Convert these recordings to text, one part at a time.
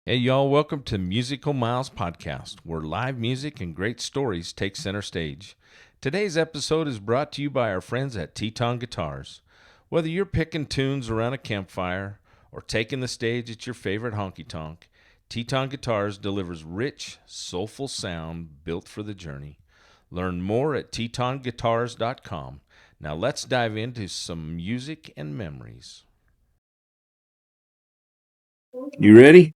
Hey, y'all, welcome to Musical Miles Podcast, where live music and great stories take center stage. Today's episode is brought to you by our friends at Teton Guitars. Whether you're picking tunes around a campfire or taking the stage at your favorite honky tonk, Teton Guitars delivers rich, soulful sound built for the journey. Learn more at tetonguitars.com. Now let's dive into some music and memories. You ready?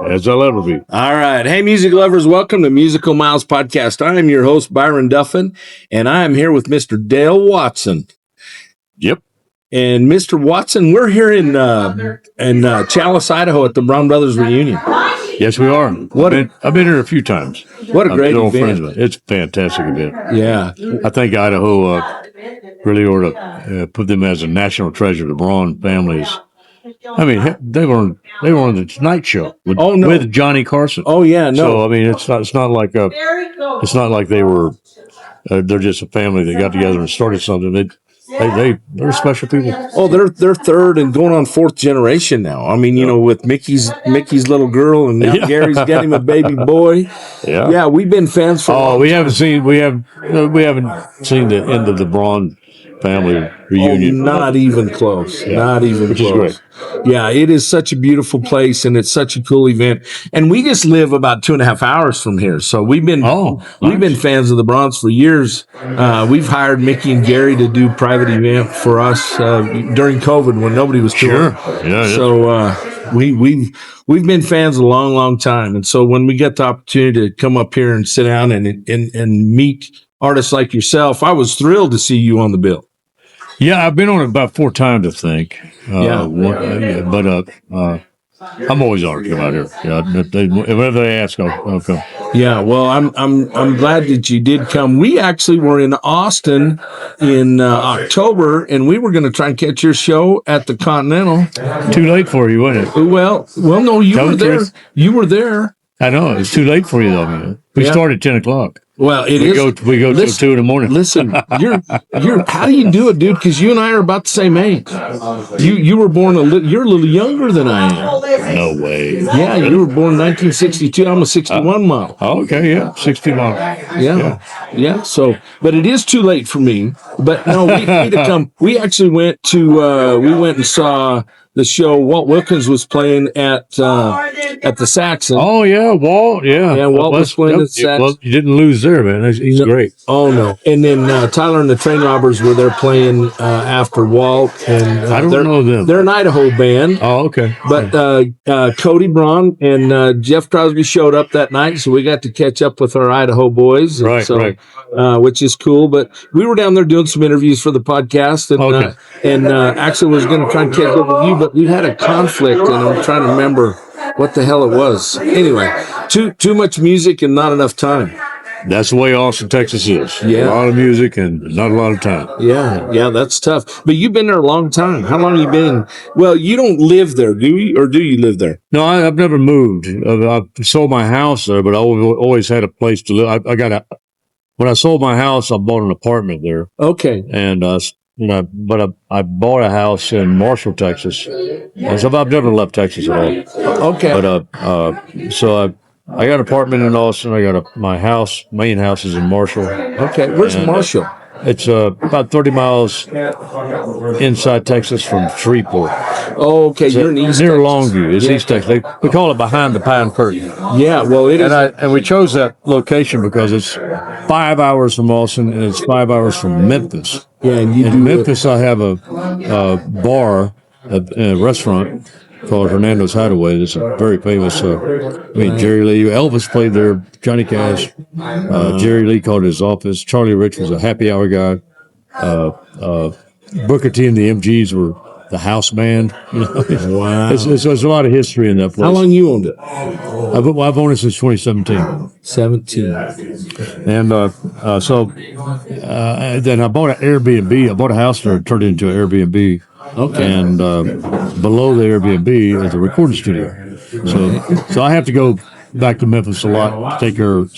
As I'll ever be. All right. Hey, music lovers, welcome to Musical Miles Podcast. I am your host, Byron Duffin, and I am here with Mr. Dale Watson. Yep. And Mr. Watson, we're here in Chalice, Idaho at the Brown Brothers reunion. Yes, we are. I've been here a few times. What a great event. It's a fantastic event. Yeah. I think Idaho really ought to put them as a national treasure, the Braun families. I mean, they were on the Tonight Show with Johnny Carson. Oh yeah, no. So I mean, it's not like they were. They're just a family that got together and started something. They're special people. Oh, they're third and going on fourth generation now. I mean, you know, with Mickey's little girl, and now Gary's got him a baby boy. Yeah, we've been fans for. Oh, we haven't seen the end of the Braun family reunion. Oh, not even close. Yeah. Not even Which close. Is great. Yeah, it is such a beautiful place, and it's such a cool event. And we just live about 2.5 hours from here, so we've been fans of the Browns for years. We've hired Mickey and Gary to do private event for us during COVID when nobody was touring. Sure. Yeah. So we've been fans a long, long time, and so when we get the opportunity to come up here and sit down and meet artists like yourself, I was thrilled to see you on the bill. Yeah, I've been on it about 4 times, I think. But I'm always honored to come out here. Yeah, whenever they ask, I'll come. Yeah, well, I'm glad that you did come. We actually were in Austin in October, and we were going to try and catch your show at the Continental. Too late for you, wasn't it? Well, no, you were there. You were there. I know it's too late for you, though. Man. We started at 10 o'clock. Well, we go till 2 in the morning. Listen, you're. How do you do it, dude? Because you and I are about the same age. You were born you're a little younger than I am. No way. Yeah, you were born in 1962. I'm a 61 model. Okay, yeah, 60 model. Yeah. So, but it is too late for me. But no, we to come. We actually went and saw the show Walt Wilkins was playing at the Saxon. Oh yeah, Walt. Yeah, Walt was playing at the Saxon. Well, you didn't lose there, man. He's great. Oh no! And then Tyler and the Train Robbers were there playing after Walt. And I don't know them. They're an Idaho band. Oh, okay. But Cody Braun and Jeff Crosby showed up that night, so we got to catch up with our Idaho boys. Right. Which is cool. But we were down there doing some interviews for the podcast, and actually was going to try and catch up with you, but we had a conflict, and I'm trying to remember what the hell it was. Anyway, too much music and not enough time. That's the way Austin, Texas is. Yeah. A lot of music and not a lot of time. Yeah, that's tough. But you've been there a long time. How long have you been? Well, you don't live there, do you? Or do you live there? No, I've never moved. I sold my house there, but I always had a place to live. When I sold my house, I bought an apartment there. Okay. And I bought a house in Marshall, Texas. And so I've never left Texas at all. Okay. But so I got an apartment in Austin. I got my main house is in Marshall. Okay. Where's Marshall? It's about 30 miles inside Texas from Shreveport. Oh, okay. You're in East near Texas. Longview. It's East Texas. We call it behind the pine curtain. Yeah, well, it is. And we chose that location because it's 5 hours from Austin and it's 5 hours from Memphis. Yeah, and in Memphis, I have a bar, a restaurant called Hernando's Hideaway. It's very famous. Jerry Lee, Elvis played there, Johnny Cash. Jerry Lee called his office. Charlie Rich was a happy hour guy. Booker T and the MGs were the house band. Wow. There's a lot of history in that place. How long you owned it? I've owned it since 2017. 17. And then I bought an Airbnb. I bought a house there and turned it into an Airbnb. Okay. And below the Airbnb is a recording studio. So I have to go back to Memphis a lot to take care of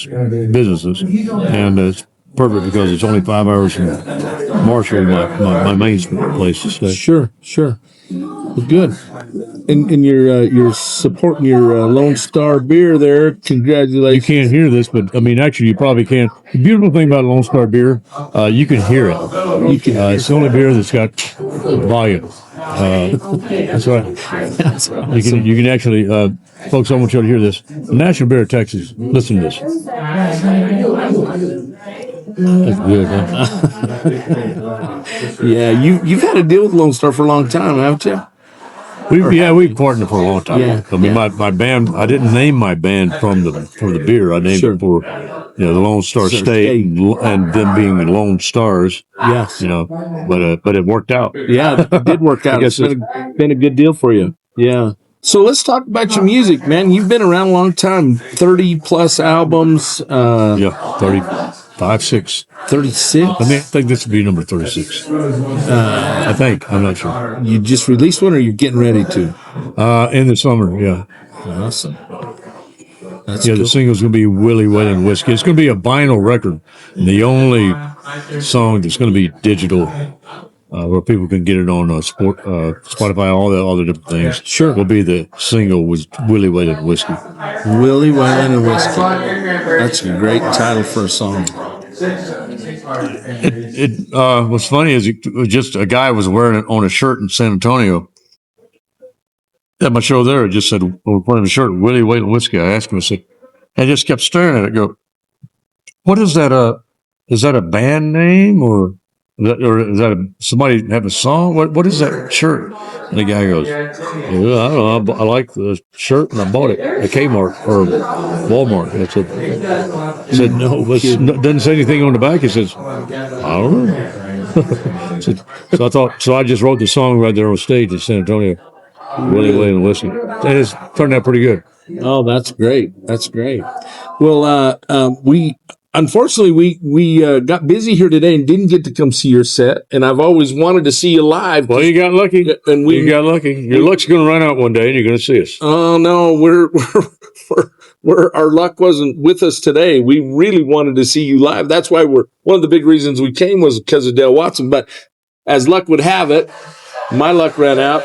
businesses. And it's perfect because it's only 5 hours from Marshall, my main place to stay. Sure. Good. And you're supporting your Lone Star beer there. You Congratulations. can't hear this, but I mean, actually, you probably can. The beautiful thing about Lone Star beer, you can hear it. You can. It's the only beer that's got volume. That's right. That's awesome. You can actually, folks, I want you to hear this. The National Beer of Texas. Listen to this. That's good, huh? Yeah, you've had to deal with Lone Star for a long time, haven't you? We've partnered for a long time. Yeah, I mean, my band. I didn't name my band from the beer. I named it for the Lone Star State and them being the Lone Stars. Yes. But it worked out. Yeah, it did work out. It's been a good deal for you. Yeah. So let's talk about your music, man. You've been around a long time. 30 plus albums. 35, 6. 36. I think this would be number 36. I think. I'm not sure. You just released one, or you're getting ready to? In the summer, yeah. Awesome. That's cool. The single's going to be Willie Whalen Whiskey. It's going to be a vinyl record. And the only song that's going to be digital, where people can get it on Spotify, all the different things. Sure. Will be the single with Willie Whalen Whiskey. Willie Whalen Whiskey. That's a great title for a song. What's funny is it was just a guy was wearing it on a shirt in San Antonio. At my show there, it just said, we're putting a shirt, Willie Whalen Whiskey. I asked him, I said, I just kept staring at it, go, what is that? Is that a band name or is that somebody have a song? What is that shirt? And the guy goes, I don't know. I like the shirt and I bought it at Kmart or Walmart. And I said, doesn't say anything on the back. He says, I don't know. So I just wrote the song right there on stage in San Antonio. Willie Whalen Whiskey. And it's turned out pretty good. Oh, that's great. That's great. Well, Unfortunately, we got busy here today and didn't get to come see your set. And I've always wanted to see you live. Well, you got lucky. And you got lucky. Your luck's going to run out one day, and you're going to see us. Oh no, our luck wasn't with us today. We really wanted to see you live. That's why one of the big reasons we came was because of Dale Watson. But as luck would have it, my luck ran out.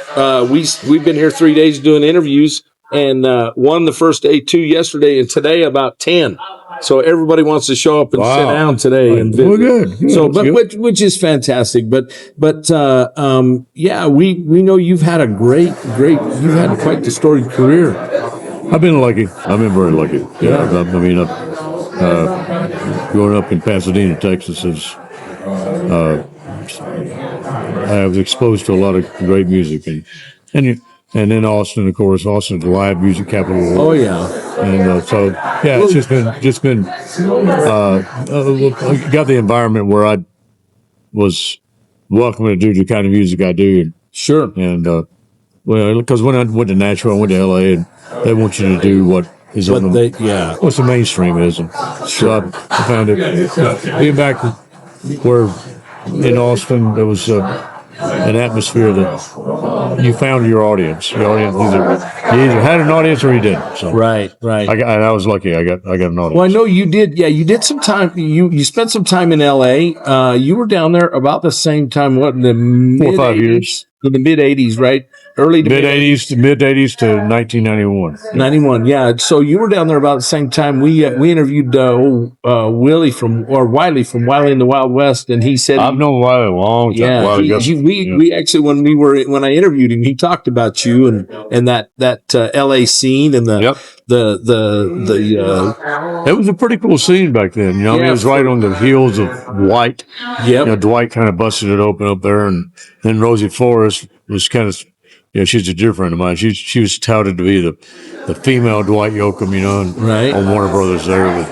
We've been here 3 days doing interviews, and one the first day, 2 yesterday, and today about 10. So everybody wants to show up and sit down today and visit. Well, good. So, which is fantastic. But yeah, we know you've had a you've had quite the storied career. I've been lucky. I've been very lucky. Yeah. I mean, growing up in Pasadena, Texas, I was exposed to a lot of great music, and then Austin, of course. Austin's the live music capital of the world. Oh yeah. And so yeah, it's just been got the environment where I was welcome to do the kind of music I do. Sure. And because when I went to Nashville, I went to LA, and they want you to do what is on what's the mainstream is. And so I found it being back where in Austin there was an atmosphere that you found your audience. Your audience you either had an audience or you didn't. So right. I was lucky. I got an audience. Well, I know you did. Yeah, you did some time. You spent some time in L.A. You were down there about the same time. What, in the 4 or 5 years? In the mid '80s, right? Early to mid '80s to 1991. 91, yeah. So you were down there about the same time. We interviewed Willie from Wiley in the Wild West, and he said I've known Wiley a long time. Yeah, we actually when I interviewed him, he talked about you and that L.A. scene and the it was a pretty cool scene back then. You know, I mean, it was right on the heels of Dwight. Yep. You know, Dwight kind of busted it open up there, and then Rosie Forrest was kind of. Yeah, she's a dear friend of mine. She was touted to be the female Dwight Yoakam, you know, on Warner Brothers there with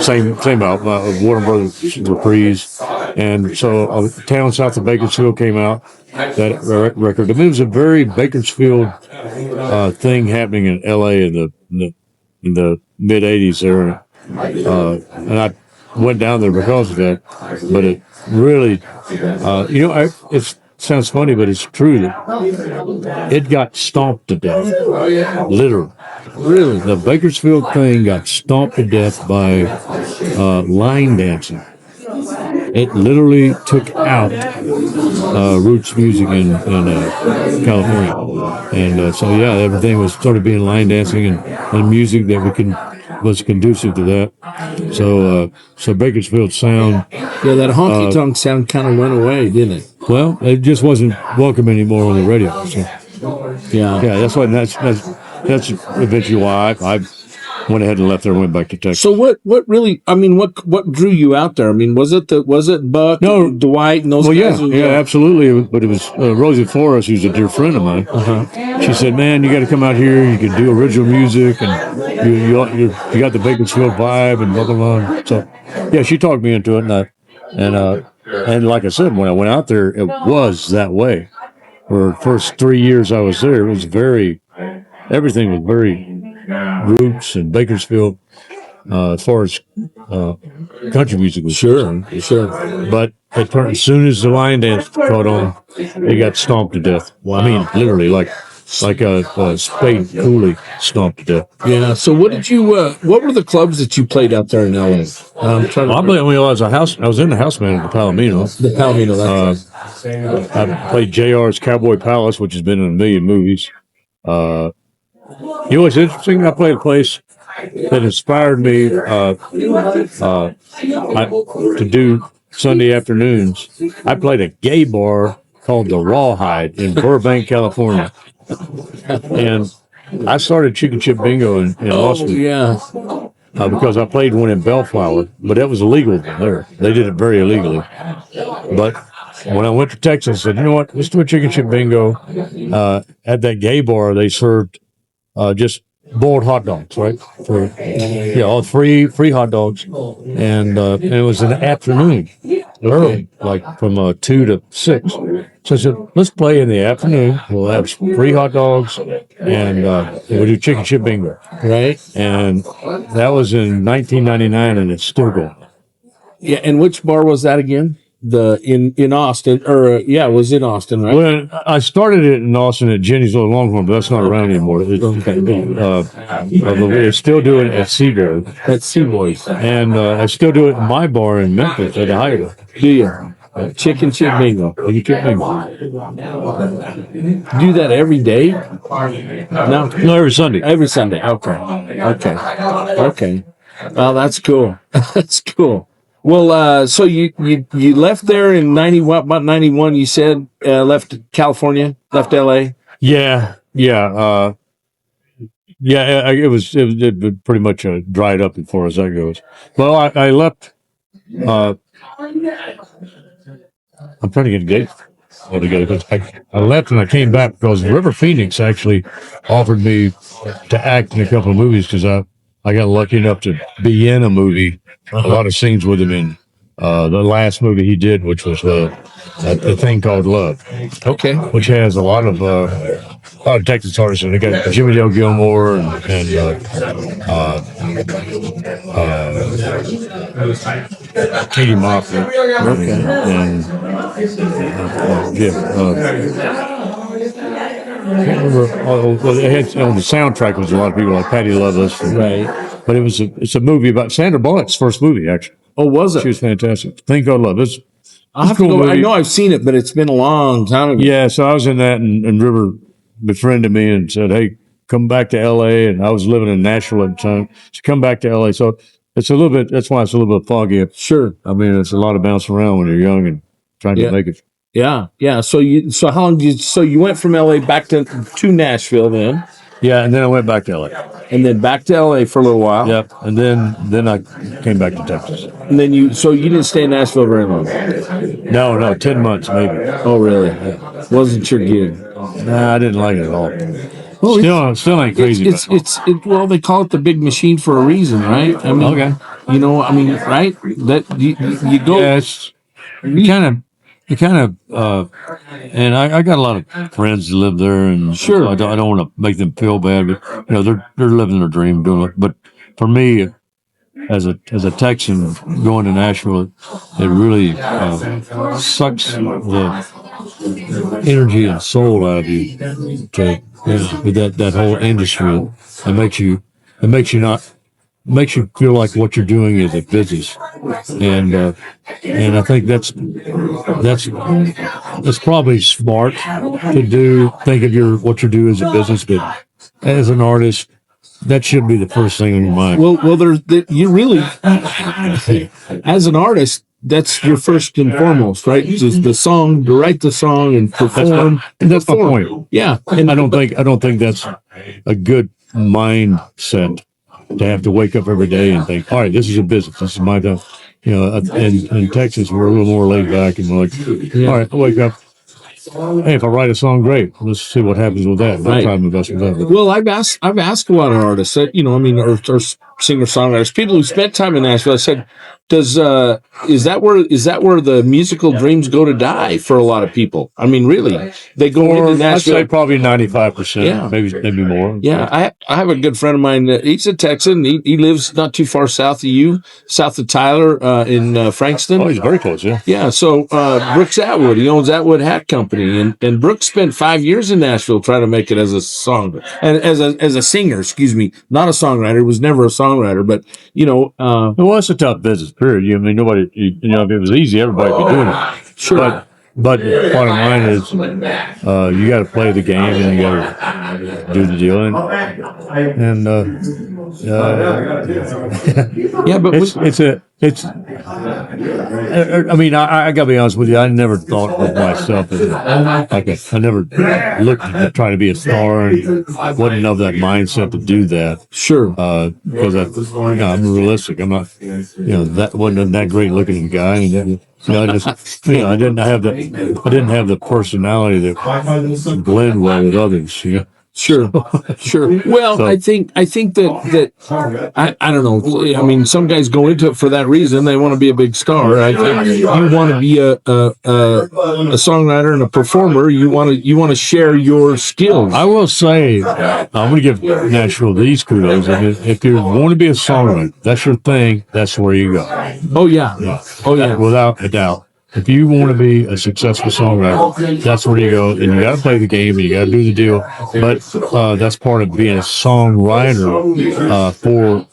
same album, Warner Brothers Reprise, and so a town south of Bakersfield came out that record. I mean, it was a very Bakersfield thing happening in L.A. in the mid '80s there, and I went down there because of that. But it really, it's. Sounds funny, but it's true that it got stomped to death. Literally. Really? The Bakersfield thing got stomped to death by line dancing. It literally took out roots music in California. And so, yeah, everything was sort of being line dancing and music that was conducive to that. So Bakersfield sound. Yeah, that honky tonk sound kind of went away, didn't it? Well, it just wasn't welcome anymore on the radio. So, Yeah. that's eventually why I went ahead and left there and went back to Texas. So what really? I mean, what drew you out there? I mean, was it Buck, No, Dwight, and those well, guys? yeah, absolutely. But it was Rosie Flores, who's a dear friend of mine. She said, "Man, you got to come out here. You can do original music, and you got the Bakersfield vibe, and blah blah blah." So, yeah, she talked me into it, and like I said, when I went out there, it was that way. For the first 3 years I was there, it was everything was very roots and Bakersfield as far as country music was Sure. But it turned, as soon as the line dance caught on, it got stomped to death. Well, I mean, literally, like a spade coolie stomped to death. Yeah. So what did you? What were the clubs that you played out there in LA? I was I was in the house band at the Palomino. The Palomino. I played JR's Cowboy Palace, which has been in a million movies. You know what's interesting? I played a place that inspired me to do Sunday afternoons. I played a gay bar called the Rawhide in Burbank, California. And I started Chicken Chip Bingo in Austin. Yeah. Because I played one in Bellflower, but that was illegal there. They did it very illegally. But when I went to Texas, I said, you know what, let's do a Chicken Chip Bingo. At that gay bar, they served just boiled hot dogs, right? All free hot dogs. And it was in the afternoon, early, like from 2 to 6. So I said, let's play in the afternoon. We'll have free hot dogs, and we'll do Chicken Chip Bingo. Right. And that was in 1999, and it's still going. Yeah. And which bar was that again? In Austin, it was in Austin, right? Well, I started it in Austin at Jenny's Little Longhorn, but that's not around anymore. We're still doing it at Seaboard. At Seaboys. And I still do it in my bar in Memphis at the Hyder. Do you? Chicken Chip Bingo. You can't make Do that every day? No, every Sunday. Every Sunday. Okay. Well, that's cool. That's cool. Well, so you left there in about 91, you said, left California, left LA? Yeah. It was pretty much dried up as far as that goes. Well, I left, I'm trying to get engaged altogether, because I left and I came back because River Phoenix actually offered me to act in a couple of movies, because I got lucky enough to be in a movie. A lot of scenes with him in the last movie he did, which was a thing called Love. Okay. Which has a lot of Texas artists, and they got Jimmy Dale Gilmore and Katie Moffett. Okay. And I can't remember. It had, on the soundtrack was a lot of people like Patty Loveless. Right. But it's a movie about Sandra Bullock's first movie, actually. Oh, was it? She was fantastic. Thing Called Love. I'll have to go. I know I've seen it, but it's been a long time ago. Yeah, so I was in that, and River befriended me and said, hey, come back to L.A., and I was living in Nashville at the time. So come back to L.A. So it's a little bit, that's why it's a little bit foggy. Sure. I mean, it's a lot of bouncing around when you're young and trying to make it. Yeah. So how long you went from LA back to Nashville then? Yeah, and then I went back to LA. And then back to LA for a little while. Yep. And then I came back to Texas. And then you didn't stay in Nashville very long? No, 10 months maybe. Oh, really? Wasn't your gig? Nah, I didn't like it at all. Well, still ain't crazy. Well, they call it the big machine for a reason, right? I mean, okay. Right? That you go. Yeah, you kind of, and I got a lot of friends that live there, and sure, so I don't want to make them feel bad, but they're living their dream, doing it. But for me, as a Texan going to Nashville, it really sucks the energy and soul out of you with that whole industry. It makes you not makes you feel like what you're doing is a business, and I think that's probably smart to do. Think of what you do as a business, but as an artist, that should be the first thing in your mind. Well, you really, as an artist, that's your first and foremost, right? The song, to write the song and perform. That's my point. Yeah, and I don't think that's a good mindset to have to wake up every day and think, all right, this is a business. This is my time. You know, in Texas, we're a little more laid back and we're like, all right, I wake up. Hey, if I write a song, great. Let's see what happens with that. Right. Time investment. Well, I've asked a lot of artists, or singer-songwriters, people who spent time in Nashville. I said, is that where the musical dreams go to die for a lot of people? I mean, really, they go into Nashville. I'd say probably 95%. Yeah. maybe more. Yeah, I have a good friend of mine. He's a Texan. He lives not too far south of you, south of Tyler, in Frankston. Oh, he's very close. Yeah. Yeah. So Brooks Atwood, he owns Atwood Hat Company, and Brooks spent 5 years in Nashville trying to make it as a song and as a singer. Excuse me, not a songwriter. Was never a songwriter, but well, it's a tough business. Period. I mean, nobody. If it was easy, everybody would be doing it. Sure. But the bottom line is, you got to play the game and you got to do the deal. Yeah, but I mean, I got to be honest with you. I never thought of myself as I never looked at trying to be a star and wasn't of that mindset to do that. Sure. Because I'm realistic. I'm not, that wasn't that great looking guy. And, I didn't have the personality that blend well with others. Sure. Well, so, I think that I don't know. I mean, some guys go into it for that reason. They want to be a big star. I think you want to be a songwriter and a performer. You want to share your skills. I will say, I'm going to give Nashville these kudos. I mean, if you want to be a songwriter, that's your thing. That's where you go. Oh yeah. Without a doubt. If you want to be a successful songwriter, that's where you go, and you got to play the game, and you got to do the deal. But that's part of being a songwriter for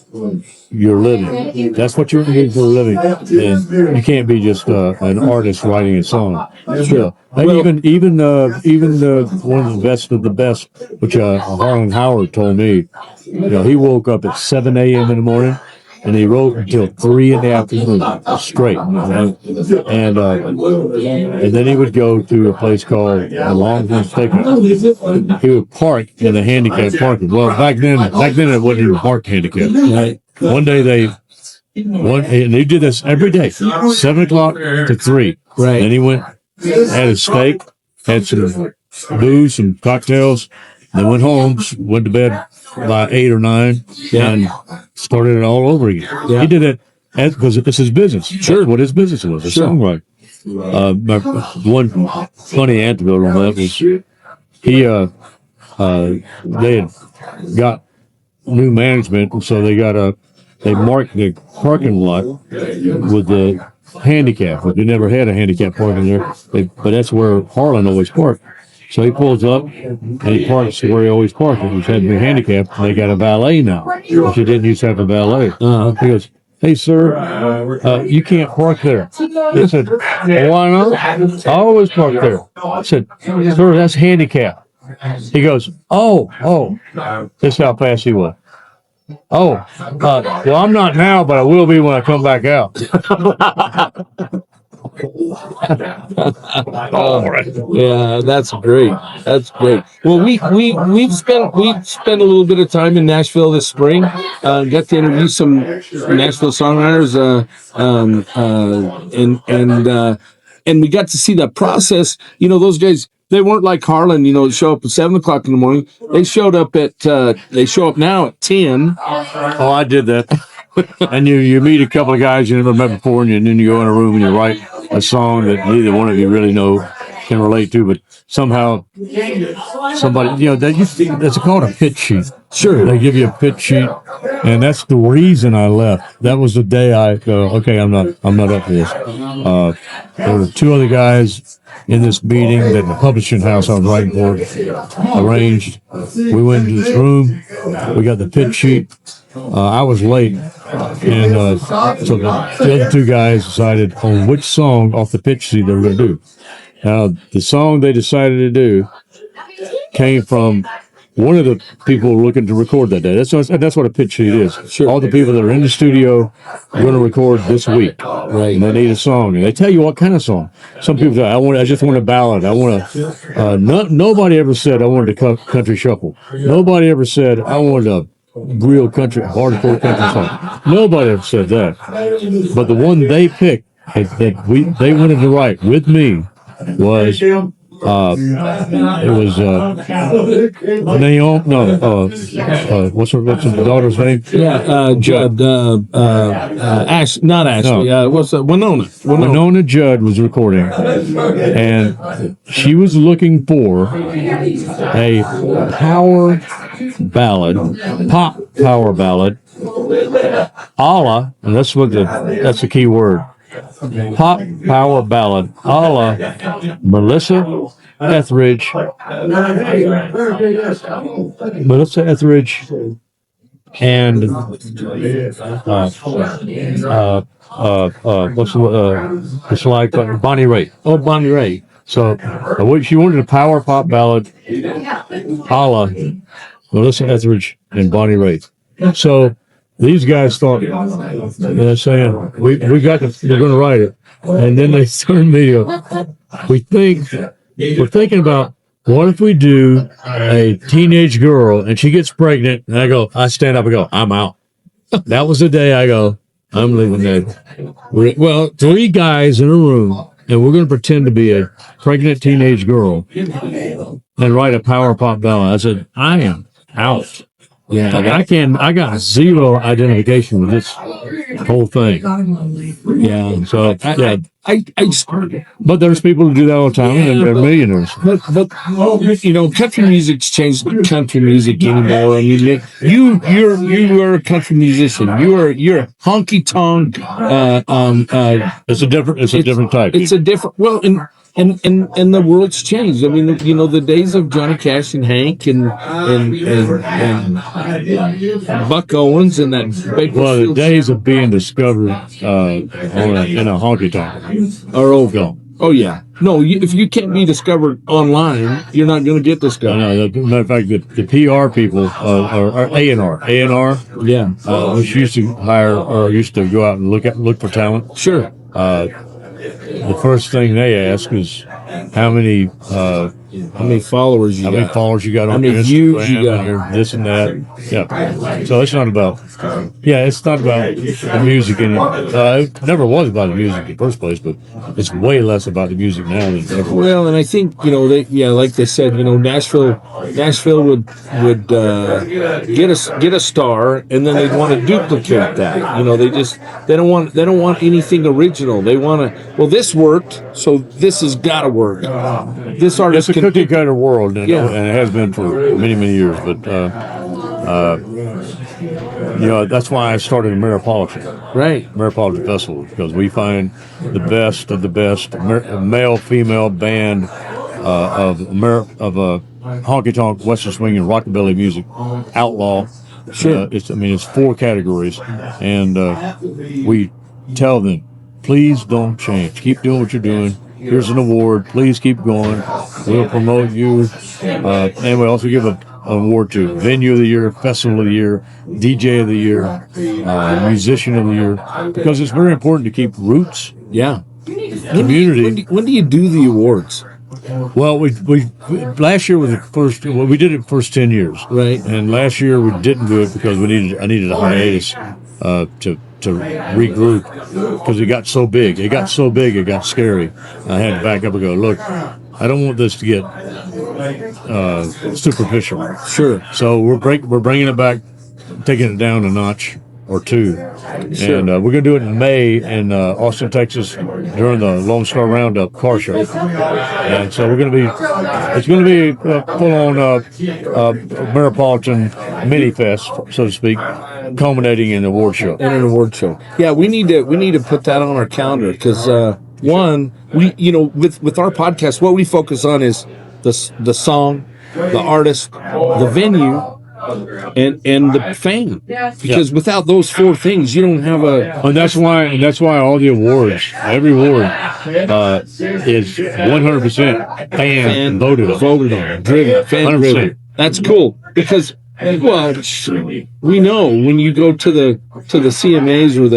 your living. That's what you're doing for a living, and you can't be just an artist writing a song. Sure. And even one of the best of the best, which Harlan Howard told me, he woke up at 7 a.m. in the morning. And he wrote until 3 in the afternoon straight. And then he would go to a place called Longhorn Steakhouse. He would park in a handicapped parking. Well, back then it wasn't even parked handicapped. Right. One day and they did this every day, 7 o'clock to 3. Right. Then he went, had a steak, had some booze, some cocktails. Then went home, went to bed by 8 or 9, and started it all over again. Yeah. He did it because it's his business. Sure. That's what his business was, a songwriter. One funny anecdote on that was they had got new management, and so they marked the parking lot with the handicap. But they never had a handicap parking there, but that's where Harlan always parked. So he pulls up and he parks where he always parked. He had to be handicapped. They got a valet now, which he didn't used to have a valet. He goes, "Hey, sir, you can't park there." He said, "Why not? I always park there." I said, "Sir, that's handicapped." He goes, "Oh, this is how fast he was. Well, I'm not now, but I will be when I come back out." Yeah, that's great. Well, we've spent a little bit of time in Nashville this spring. Got to interview some Nashville songwriters, and we got to see the process. Those guys, they weren't like Harlan. Show up at 7 o'clock in the morning. They show up now at 10. Oh, I did that. And you meet a couple of guys you never met before, and then you go in a room and you write a song that neither one of you really know. can relate to, but somehow somebody, that's called a pitch sheet. Sure. They give you a pitch sheet, and that's the reason I left. That was the day I go, okay, I'm not up for this. There were two other guys in this meeting that the publishing house I was writing for arranged. We went into this room. We got the pitch sheet. I was late, and so the other two guys decided on which song off the pitch sheet they were going to do. Now, the song they decided to do came from one of the people looking to record that day. That's what a pitch sheet is. Sure. All the people that are in the studio are going to record this week. Right. And they need a song. And they tell you what kind of song. Some people say, I just want a ballad. Nobody ever said I wanted a country shuffle. Nobody ever said I wanted a real country, hardcore country song. Nobody ever said that. But the one they picked that they wanted to write with me was Naomi. No, what's the daughter's name? Yeah, Judd. Not Ashley. No. What's that? Winona. Winona Judd was recording, and she was looking for a power ballad, pop power ballad, a la, and that's the key word. Pop power ballad a la Melissa Etheridge and it's like Bonnie Raitt. Oh, Bonnie Raitt. So she wanted a power pop ballad a la Melissa Etheridge and Bonnie Raitt. So these guys thought, they're saying, we're going to write it. And then they turned me to, we're thinking about, what if we do a teenage girl and she gets pregnant? And I stand up and go, I'm out. That was the day I go, I'm leaving that. Well, three guys in a room, and we're going to pretend to be a pregnant teenage girl and write a power pop ballad. I said, I am out. Yeah, I got zero identification with this whole thing. Yeah, so but there's people who do that all the time, and they're millionaires. But country music's changed country music anymore. I mean, you are a country musician. You're honky tonk. It's a different type. It's a different. Well, and the world's changed. I mean, the days of Johnny Cash and Hank and Buck Owens and that. The days of being discovered in a honky tonk are over. Oh yeah. No, if you can't be discovered online, you're not going to get discovered. No, matter of fact, the PR people are A&R. Yeah. Which used to hire or used to go out and look for talent. Sure. The first thing they ask is how many followers you got. How many followers you got on your Instagram, you got. This and that. Yeah. So it's not about the music it never was about the music in the first place, but it's way less about the music now than ever. Well, and I think, like they said, Nashville would get a star, and then they'd want to duplicate that. They don't want anything original. They want to, this worked, so this has got to work. This artist it's a cookie cutter world, and Yeah. and it has been for many, many years. But that's why I started Ameripolitan. Right. Ameripolitan Festival, because we find the best of the best male-female band of honky tonk, western swing, and rockabilly music, outlaw. Sure. It's 4 categories, and we tell them, please don't change. Keep doing what you're doing. Here's an award. Please keep going. We'll promote you. And we also give an award to Venue of the Year, Festival of the Year, DJ of the Year, Musician of the Year, because it's very important to keep roots. Yeah. Community. When do you do the awards? Well, we last year was the first. Well, we did it the first 10 years, right? And last year we didn't do it because I needed a hiatus to regroup because it got so big. It got so big, it got scary. I had to back up and go, look, I don't want this to get superficial. Sure. So we're bringing it back, taking it down a notch, or two. Sure. And we're going to do it in May in Austin, Texas, during the Lone Star Roundup car show. And so it's going to be a full-on Ameripolitan mini-fest, so to speak, culminating in an award show. Yeah, we need to put that on our calendar because one, with our podcast, what we focus on is the song, the artist, the venue, and the fame. Because without those four things, you don't have And that's why all the awards, every award, is 100% fan voted on, driven, fan driven. That's cool because. Well, we know when you go to the CMAs or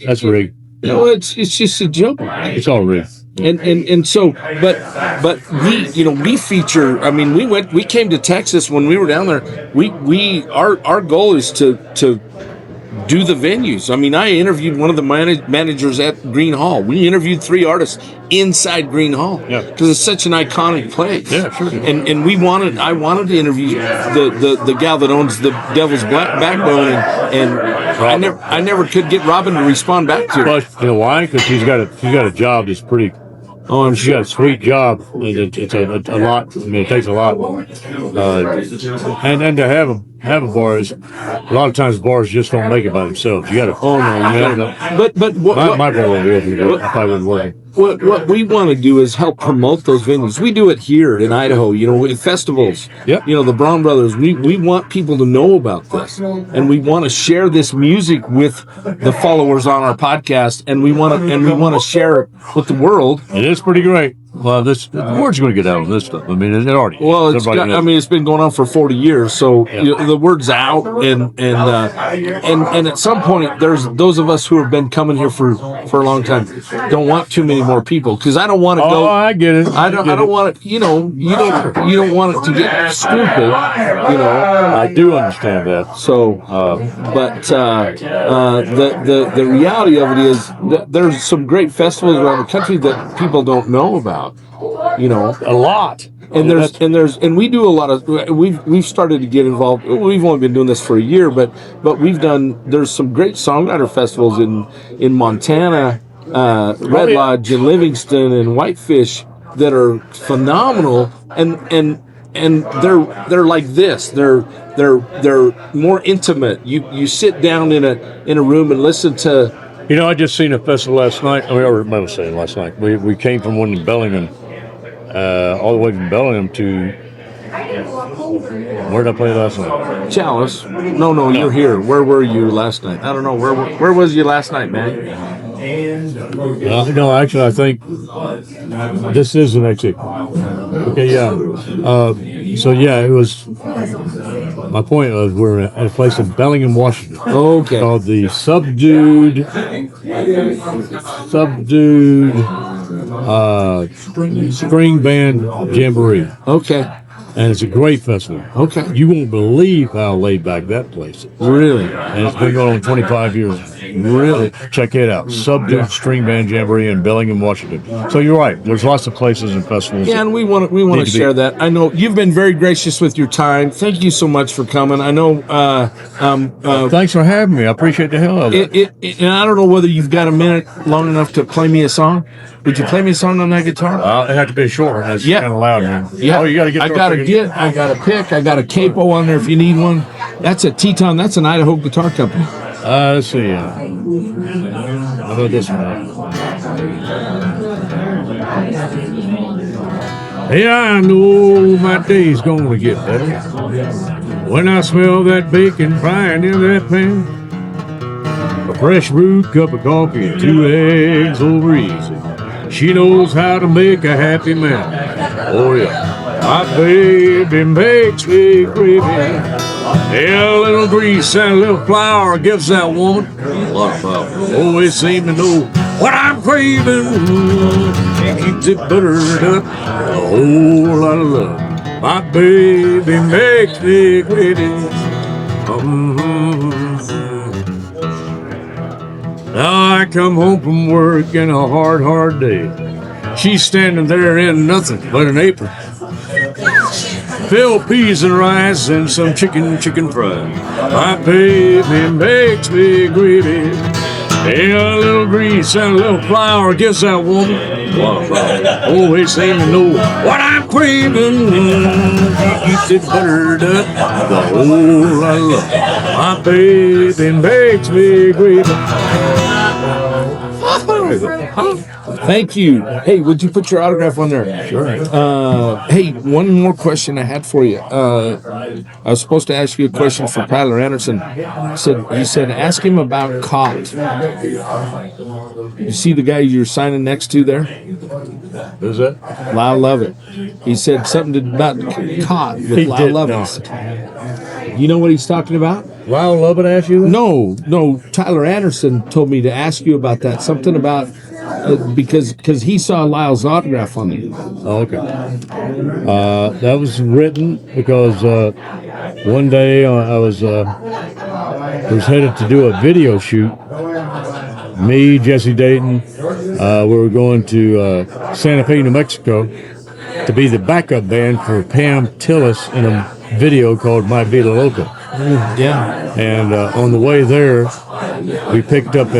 that's rigged. It's just a joke. It's all rigged. And so, but we feature. I mean, we came to Texas when we were down there. Our goal is to do the venues. I mean, I interviewed one of the managers at Green Hall. We interviewed 3 artists inside Green Hall because it's such an iconic place. Yeah, sure. And I wanted to interview the gal that owns the Devil's Backbone, and I never could get Robin to respond back to her. But you know why? Because she's got a job that's pretty. Oh, I'm She's sure. got a sweet job. It's a lot. I mean, it takes a lot. And to have a bar is a lot of times bars just don't make it by themselves. You got to. Oh no, you gotta. But what, My bar won't be able to do it. I probably wouldn't work. What we want to do is help promote those venues. We do it here in Idaho, with festivals. Yep. The Braun Brothers. We want people to know about this, and we want to share this music with the followers on our podcast, and we want to share it with the world. It is pretty great. Well, the word's going to get out on this stuff. I mean, it already. Well, it's been going on for 40 years, so the word's out, and at some point, there's those of us who have been coming here for a long time don't want too many more people because I don't want to go. Oh, I get it. I don't want it. You don't want it to get stupid. I do understand that. So, the reality of it is that there's some great festivals around the country that people don't know about. A lot. And we do a lot of. We've started to get involved. We've only been doing this for a year, but there's some great songwriter festivals in Montana, Red Lodge, and Livingston, and Whitefish that are phenomenal. And they're like this. They're more intimate. You sit down in a room and listen to. I just seen a festival last night. I remember saying last night. We came from one in Bellingham, all the way from Bellingham to. Where did I play last night? Chalice. No, you're here. Where were you last night? I don't know. Where was you last night, man? No, actually, I think this is the next week. Okay, yeah. It was. My point was we're at a place in Bellingham, Washington. Okay. Called the Subdued String Band Jamboree. Okay. And it's a great festival. Okay. You won't believe how laid back that place is. Really? And it's been going on 25 years. Really? Check it out. Subdued String Band Jamboree in Bellingham, Washington. So you're right. There's lots of places and festivals. Yeah, and we want to share that. I know you've been very gracious with your time. Thank you so much for coming. I know. Thanks for having me. I appreciate the hell out of it. And I don't know whether you've got a minute long enough to play me a song. Would you play me a song on that guitar? It had to be short one. It's kind of loud, man. Yeah. Oh, you got to get. I got a pick. I got a capo on there if you need one. That's a Teton. That's an Idaho guitar company. Let's see. How about this one? Hey, I know my day's gonna get better when I smell that bacon frying in that pan. A fresh brewed cup of coffee and 2 eggs over easy. She knows how to make a happy man. Oh yeah. My baby makes me gravy. Yeah, a little grease and a little flour gives that woman a lot of power. Always seem to know what I'm craving. She keeps it buttered up, a whole lot of love. My baby makes me gravy. Now I come home from work in a hard day. She's standing there in nothing but an apron. Phil peas and rice and some chicken fries. My baby makes me gravy. And a little grease and a little flour. Guess that woman always seem to know what I'm craving. Eat it buttered up the whole lot of love. My baby makes me gravy. Thank you. Hey, would you put your autograph on there? Sure. Hey, one more question I had for you. I was supposed to ask you a question for Tyler Anderson. He said, ask him about Caught. You see the guy you're signing next to there? Who's that? Lyle Lovett. He said something about Caught with Lyle Lovett. You know what he's talking about? Lyle Lovett asked you that? No. Tyler Anderson told me to ask you about that. Something about because he saw Lyle's autograph on it. Oh, okay. That was written because one day I was headed to do a video shoot. Me, Jesse Dayton, we were going to Santa Fe, New Mexico, to be the backup band for Pam Tillis in a video called My Vida Loca. Yeah. And on the way there, we picked up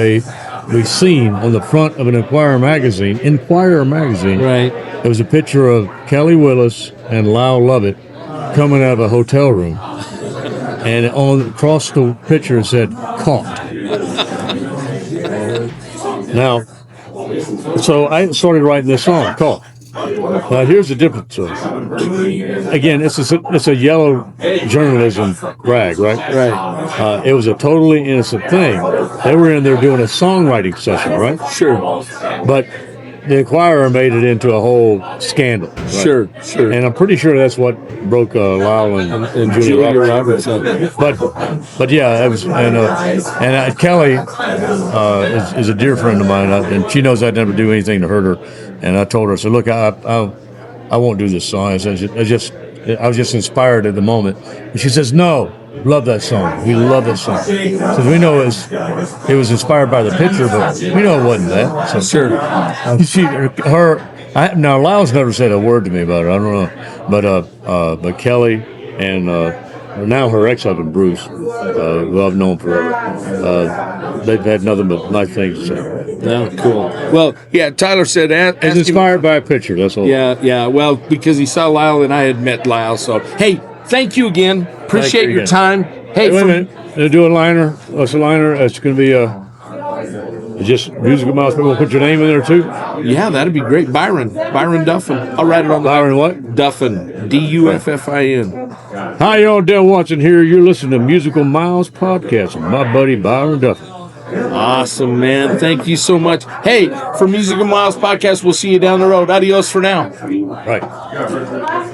we seen on the front of an Inquirer magazine. Right. There was a picture of Kelly Willis and Lyle Lovett coming out of a hotel room. And across the picture it said, Caught. Now, so I started writing this song, Caught. Now, here's the difference. Again, it's a yellow journalism rag, right? Right. It was a totally innocent thing. They were in there doing a songwriting session, right? Sure. But the Inquirer made it into a whole scandal. Right? Sure. And I'm pretty sure that's what broke Lyle and Julia Roberts. But yeah, it was. And Kelly is a dear friend of mine, and she knows I'd never do anything to hurt her. And I told her, I said, look, I won't do this song. I was just inspired at the moment. And she says, no, love that song. We love that song. So we know it was inspired by the picture, but we know it wasn't that. So Sure. Now Lyle's never said a word to me about it. I don't know, but Kelly and now her ex-husband Bruce, who I've known forever, they've had nothing but nice things to say. No, cool. Well, yeah, Tyler said It's inspired by a picture, that's all. Yeah. Well, because he saw Lyle and I had met Lyle. So, hey, thank you again. Appreciate your time. Hey, wait a minute. They're doing a liner. What's a liner? It's going to be just musical mouse. We're going to put your name in there too? Yeah, that'd be great. Byron Duffin. I'll write it on the Byron what? Duffin. Duffin. Hi, y'all. Dale Watson here. You're listening to Musical Miles Podcast with my buddy Byron Duffin. Awesome, man. Thank you so much. Hey, for Musical Miles Podcast, we'll see you down the road. Adios for now. Right.